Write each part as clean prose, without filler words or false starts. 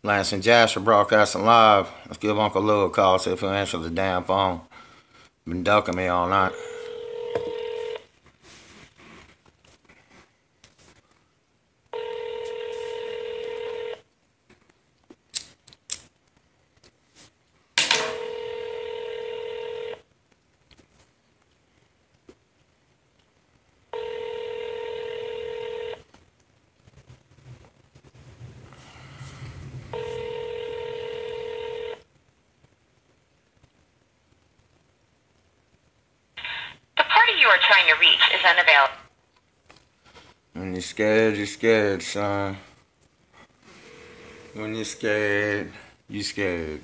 Lance and Jasper broadcasting live. Let's give Uncle Lou a call, see if he'll answer the damn phone. Been ducking me all night. You are trying to reach is unavailable. When you're scared, son. When you're scared, you scared.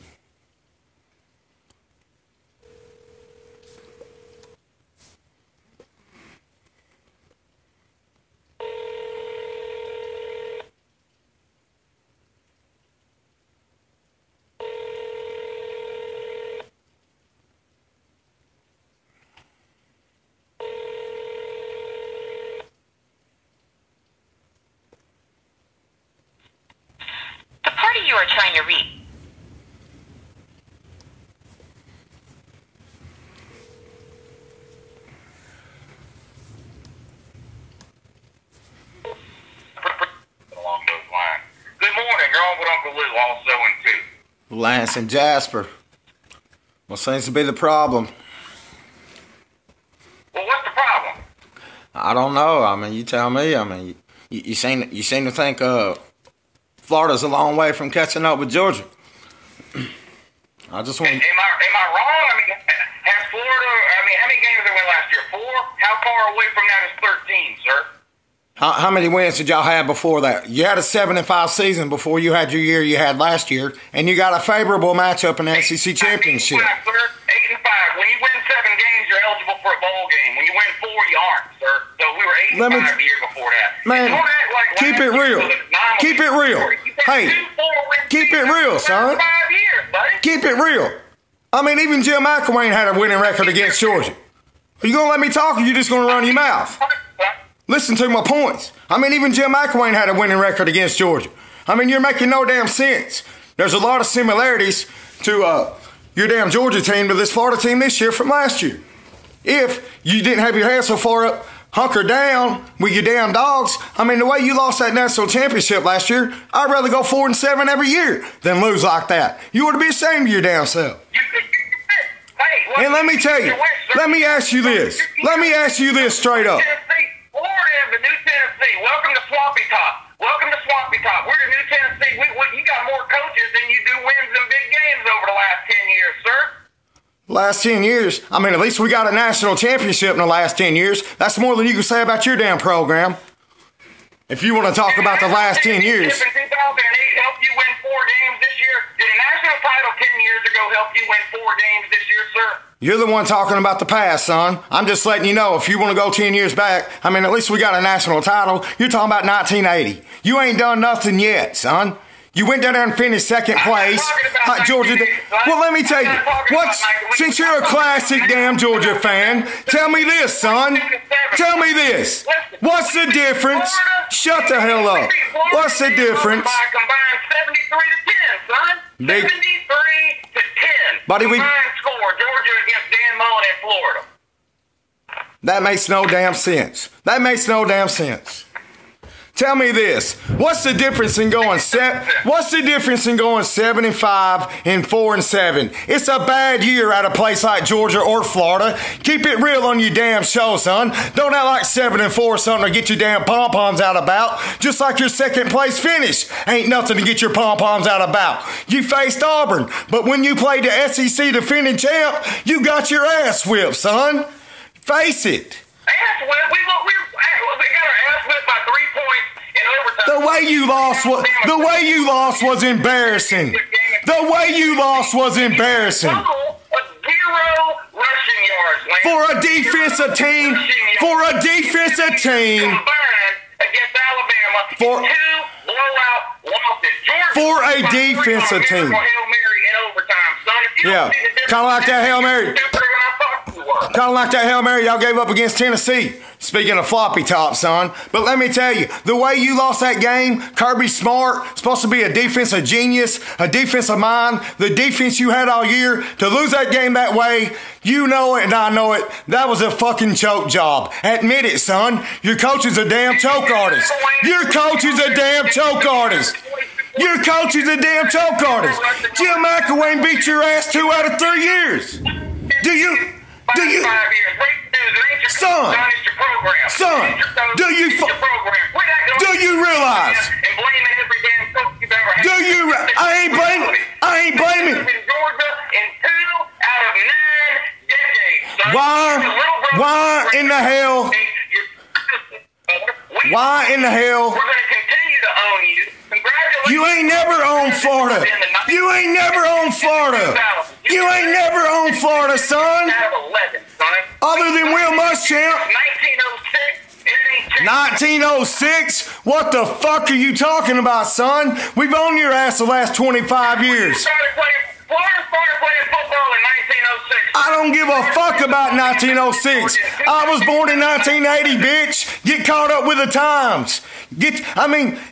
You are trying to reach. Along those lines. Good morning, you're on with Uncle Lou, also in 2. Lance and Jasper. What seems to be the problem? Well, what's the problem? I don't know. I mean, you tell me. I mean, you seem to think Florida's a long way from catching up with Georgia. I just want. Am I wrong? I mean, has Florida? I mean, how many games did they win last year? 4. How far away from that is 13, sir? How many wins did y'all have before that? You had a 7-5 season before you had your year you had last year, and you got a favorable matchup in the SEC championship. 8-5, sir. 8-5. When you win 7 games, you're eligible for a bowl game. When you win 4, you aren't, sir. So we were 8-5 the year before that. Man, keep it real. Keep it real. Hey, keep it real, son. Keep it real. I mean, even Jim McElwain had a winning record against Georgia. Are you going to let me talk, or you just going to run your mouth? Listen to my points. I mean, even Jim McElwain had a winning record against Georgia. I mean, you're making no damn sense. There's a lot of similarities to your damn Georgia team to this Florida team this year from last year. If you didn't have your head so far up, hunker down with your damn dogs. I mean, the way you lost that national championship last year, I'd rather go 4-7 every year than lose like that. You ought to be ashamed of your damn self. And let me tell you, let me ask you this. Let me ask you this straight up. Florida is the new Tennessee. Welcome to Swampy Top. Welcome to Swampy Top. We're the new Tennessee. You got more coaches than you do wins in big games over the last 10 years, sir. Last 10 years? I mean, at least we got a national championship in the last 10 years. That's more than you can say about your damn program. If you want to talk about the last 10 years. In 2008 helped you win 4 games this year. Did a national title 10 years ago help you win 4 games this year, sir? You're the one talking about the past, son. I'm just letting you know, if you want to go 10 years back, I mean, at least we got a national title. You're talking about 1980. You ain't done nothing yet, son. You went down there and finished second place. Georgia. Well, let me tell you. Since you're a classic damn Georgia fan, tell me this, son. Tell me this. What's the difference? Shut the hell up. What's the difference? Combined 73-10, son. Big 73-10. Buddy, combined score. Georgia against Dan Mullen in Florida. That makes no damn sense. That makes no damn sense. Tell me this. What's the difference in going 7-5 and 4-7? It's a bad year at a place like Georgia or Florida. Keep it real on your damn show, son. Don't act like 7-4 something to get your damn pom-poms out about. Just like your second place finish ain't nothing to get your pom-poms out about. You faced Auburn, but when you played the SEC defending champ, you got your ass whipped, son. Face it. Ass whipped? We got our ass whipped by 3 points in overtime. The way you lost was embarrassing. The way you lost was embarrassing. 0 rushing yards, For a defensive team. combined against Alabama. 2 blowout losses. For a defensive team. Hail Mary in overtime, son. Yeah, kind of like that Hail Mary. Kind of like that Hail Mary y'all gave up against Tennessee. Speaking of floppy top, son. But let me tell you, the way you lost that game, Kirby Smart, supposed to be a defensive genius, a defensive mind, the defense you had all year, to lose that game that way, you know it and I know it, that was a fucking choke job. Admit it, son. Your coach is a damn choke artist. Your coach is a damn choke artist. Your coach is a damn choke artist. Jim McElwain beat your ass 2 out of 3 years. Do you, son, do you realize? I ain't blaming. Why in the hell? Why in the hell? We're going to continue to own you. Congratulations. You ain't never owned Florida. You ain't never owned Florida. You ain't never owned Florida, son. Other than Will Muschamp. 1906? What the fuck are you talking about, son? We've owned your ass the last 25 years. Florida started playing football in 1906. I don't give a fuck about 1906. I was born in 1980, bitch. Get caught up with the times.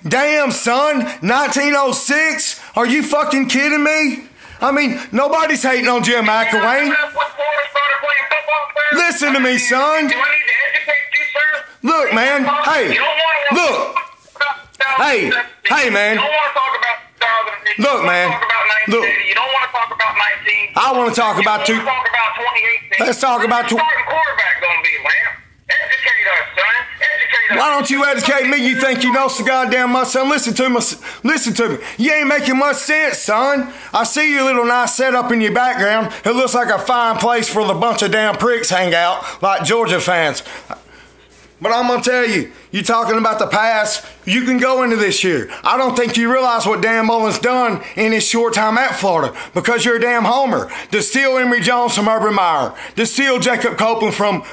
Damn, son. 1906? Are you fucking kidding me? Nobody's hating on Jim McElwain. Listen to me, son. Do I need to educate you, sir? Look, man. Hey. Look. Hey, man. You don't want to talk about 2008. Look, man. Look. You don't want to talk about 19. I want to talk about You want to talk about 2018. Let's talk about Who's the starting quarterback going to be, Lamb? Educate us, son. Educate us. Why don't you educate me? You think you know so goddamn much, son? Listen to me. You ain't making much sense, son. I see your little nice setup in your background. It looks like a fine place for the bunch of damn pricks hang out, like Georgia fans. But I'm going to tell you, you talking about the past, you can go into this year. I don't think you realize what Dan Mullen's done in his short time at Florida because you're a damn homer. To steal Emory Jones from Urban Meyer, to steal Jacob Copeland from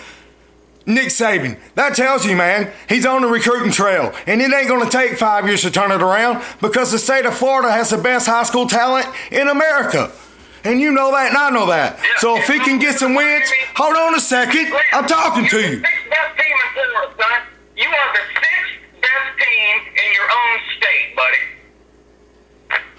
Nick Saban. That tells you, man, he's on the recruiting trail. And it ain't going to take 5 years to turn it around because the state of Florida has the best high school talent in America. And you know that and I know that. Yeah, so if he can get some wins, hold on a second. I'm talking to you. You're the 6th best team in Florida, son. You are the 6th best team in your own state, buddy.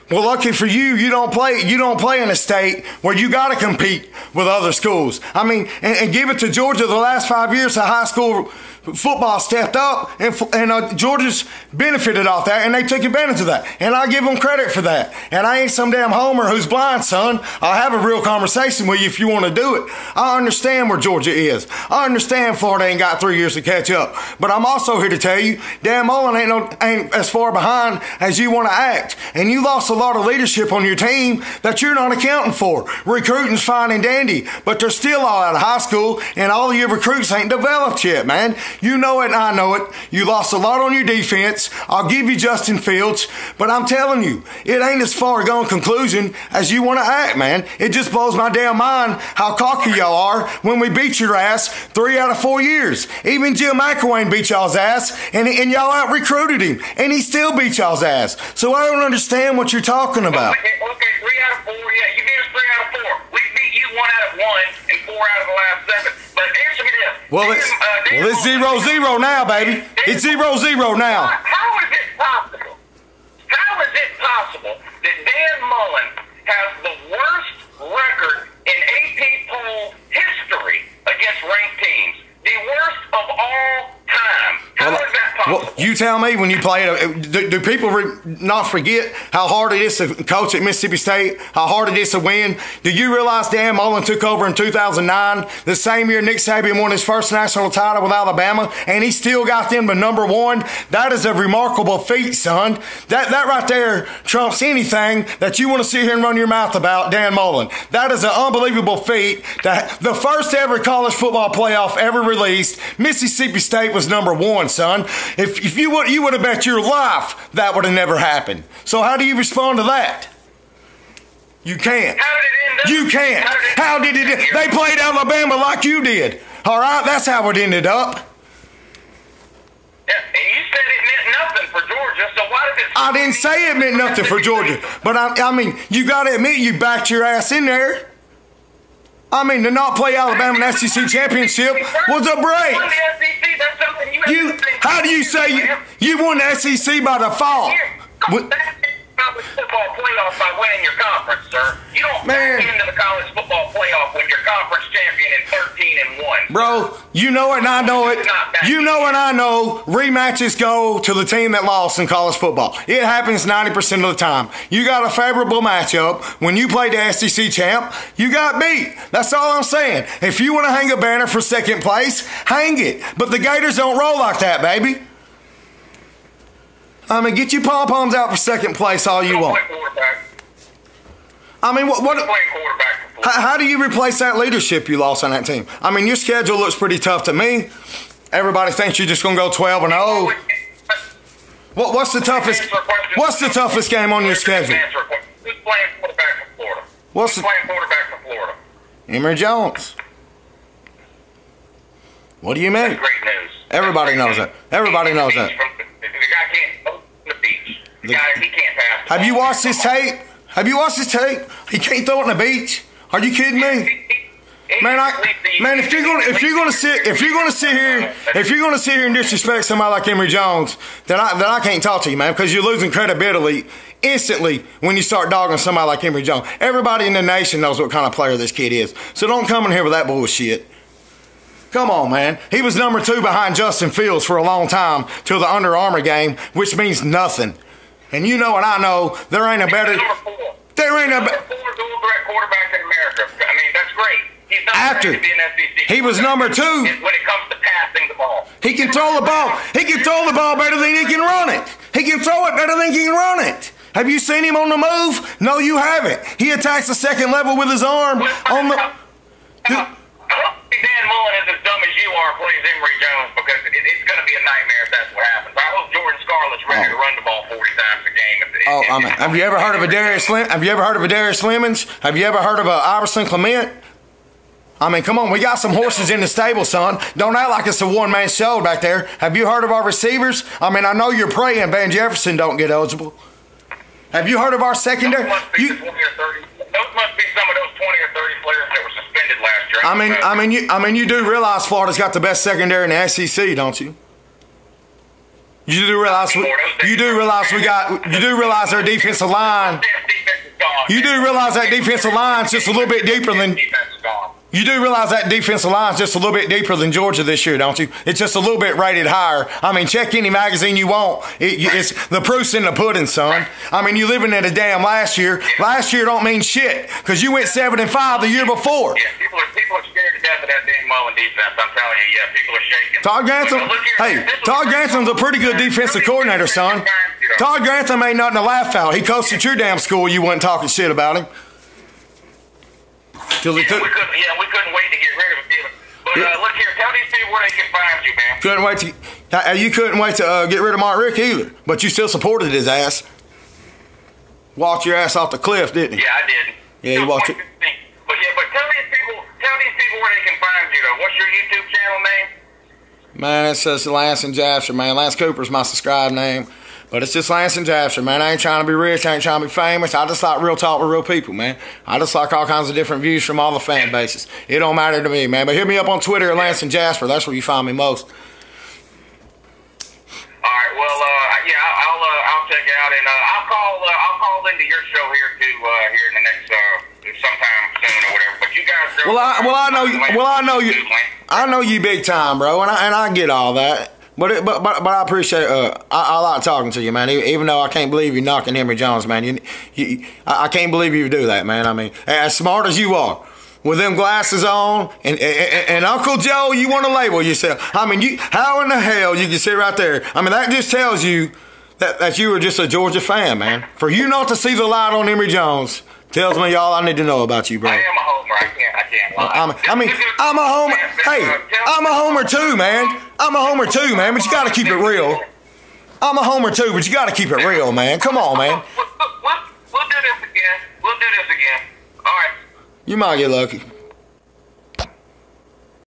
Well, lucky for you, you don't play in a state where you got to compete with other schools. And give it to Georgia the last 5 years, the high school football stepped up, and Georgia's benefited off that, and they took advantage of that. And I give them credit for that. And I ain't some damn homer who's blind, son. I'll have a real conversation with you if you want to do it. I understand where Georgia is. I understand Florida ain't got 3 years to catch up. But I'm also here to tell you, Dan Mullen ain't as far behind as you want to act. And you lost a lot of leadership on your team that you're not accounting for. Recruiting's fine and dandy, but they're still all out of high school, and all of your recruits ain't developed yet, man. You know it and I know it. You lost a lot on your defense. I'll give you Justin Fields, but I'm telling you, it ain't as far gone conclusion as you want to act, man. It just blows my damn mind how cocky y'all are when we beat your ass 3 out of 4 years. Even Jim McElwain beat y'all's ass, and y'all out-recruited him, and he still beat y'all's ass. So I don't understand what you're talking about. Okay, 3 out of 4, yeah. You beat us 3 out of 4. We beat you 1 out of 1 and 4 out of the last 7. But answer me this. Well, it's 0-0 now, baby. It's 0-0 now. How is it possible? How is it possible that Dan Mullen has the worst record in AP poll history against ranked teams? The worst of all time. How is that possible? Well, you tell me when you play it. Do people not forget how hard it is to coach at Mississippi State? How hard it is to win? Do you realize Dan Mullen took over in 2009, the same year Nick Saban won his first national title with Alabama, and he still got them to #1? That is a remarkable feat, son. That right there trumps anything that you want to sit here and run your mouth about, Dan Mullen. That is an unbelievable feat. The first ever college football playoff ever released, Mississippi State was #1, son. If you would have bet your life that would have never happened. So how do you respond to that? You can't. How did it end up? You can't. How did it? They played Alabama like you did. All right, that's how it ended up. Yeah, and you said it meant nothing for Georgia, so why did it? I didn't say it meant nothing for Georgia, but I mean, you got to admit you backed your ass in there. I mean, to not play Alabama in the SEC championship was a break. Won the SEC, that's something you How do you say you won the SEC by default? College football playoff by winning your conference, sir. You don't back into the college football playoff when you're conference champion in 13-1. Bro, you know it and I know it. You know and I know rematches go to the team that lost in college football. It happens 90% of the time. You got a favorable matchup. When you played the SEC champ, you got beat. That's all I'm saying. If you want to hang a banner for second place, hang it. But the Gators don't roll like that, baby. I mean, get your pom-poms out for second place all you want. I mean, how do you replace that leadership you lost on that team? I mean, your schedule looks pretty tough to me. Everybody thinks you're just going to go 12-0. What's the toughest game on your schedule? Who's playing quarterback for Florida? Who's playing quarterback for Florida? Emory Jones. What do you mean? That's great news. Everybody knows that. Everybody knows that. The guy can't go to the beach. The guy, he can't pass. Have you watched his tape? Have you watched his tape? He can't throw it in the beach. Are you kidding me? Man, if you're gonna sit here and disrespect somebody like Emory Jones, then I can't talk to you, man, because you're losing credibility instantly when you start dogging somebody like Emory Jones. Everybody in the nation knows what kind of player this kid is, so don't come in here with that bullshit. Come on, man. He was number 2 behind Justin Fields for a long time till the Under Armour game, which means nothing. And you know and I know there ain't a better. There ain't a better. Quarterback in America. I mean, that's great. He's not after to be an SEC. He was number 2. When it comes to passing the ball, he can throw the ball. He can throw the ball better than he can run it. He can throw it better than he can run it. Have you seen him on the move? No, you haven't. He attacks the second level with his arm on the. Dan Mullen is as dumb as you are, plays Emory Jones, because it's going to be a nightmare if that's what happens. I hope Jordan Scarlett's ready to run the ball 40 times a game. Have you ever heard of a Darius Lemons? Have you ever heard of a Iverson Clement? I mean, come on, we got some horses in the stable, son. Don't act like it's a one-man show back there. Have you heard of our receivers? I mean, I know you're praying Van Jefferson don't get eligible. Have you heard of our secondary? Those must be some of those 20 or 30 players that were suspended last year. I mean, you do realize Florida's got the best secondary in the SEC, don't you? You do realize their defensive line. You do realize that defensive line's just a little bit deeper than. You do realize that defensive line's just a little bit deeper than Georgia this year, don't you? It's just a little bit rated higher. I mean, check any magazine you want. It's the proof's in the pudding, son. I mean, you living in a damn last year. Last year don't mean shit because you went 7-5 the year before. Yeah, people are scared to death of that Dan Mullen defense. I'm telling you, people are shaking. Todd Grantham's a pretty good defensive coordinator, son. Todd Grantham ain't nothing to laugh at. He coached at your damn school. You wasn't talking shit about him. We couldn't wait to get rid of him. But look here, tell these people where they can find you, man. You couldn't wait to get rid of Mark Rick either, but you still supported his ass. Walked your ass off the cliff, didn't he? Yeah, I did. Yeah, you walked it. But tell these people where they can find you, though. What's your YouTube channel name? Man, it says Lance and Jasper, man. Lance Cooper's my subscribe name. But it's just Lance and Jasper, man. I ain't trying to be rich. I ain't trying to be famous. I just like real talk with real people, man. I just like all kinds of different views from all the fan bases. It don't matter to me, man. But hit me up on Twitter at Lance and Jasper. That's where you find me most. All right. Well, I'll check it out, and I'll call into your show here too here in the next sometime soon or whatever. But you guys, I know you big time, bro, and I get all that. But I appreciate I like talking to you, man. Even though I can't believe you're knocking Emory Jones, man. I can't believe you do that, man. I mean, as smart as you are, with them glasses on, and Uncle Joe, you want to label yourself. I mean, how in the hell you can sit right there? I mean, that just tells you that you were just a Georgia fan, man. For you not to see the light on Emory Jones tells me all I need to know about you, bro. I am a homer. I can't lie. I'm a homer. Hey, I'm a homer too, man. I'm a homer too, man. But you got to keep it real. I'm a homer too, but you got to keep it real, man. Come on, man. We'll do this again. All right. You might get lucky.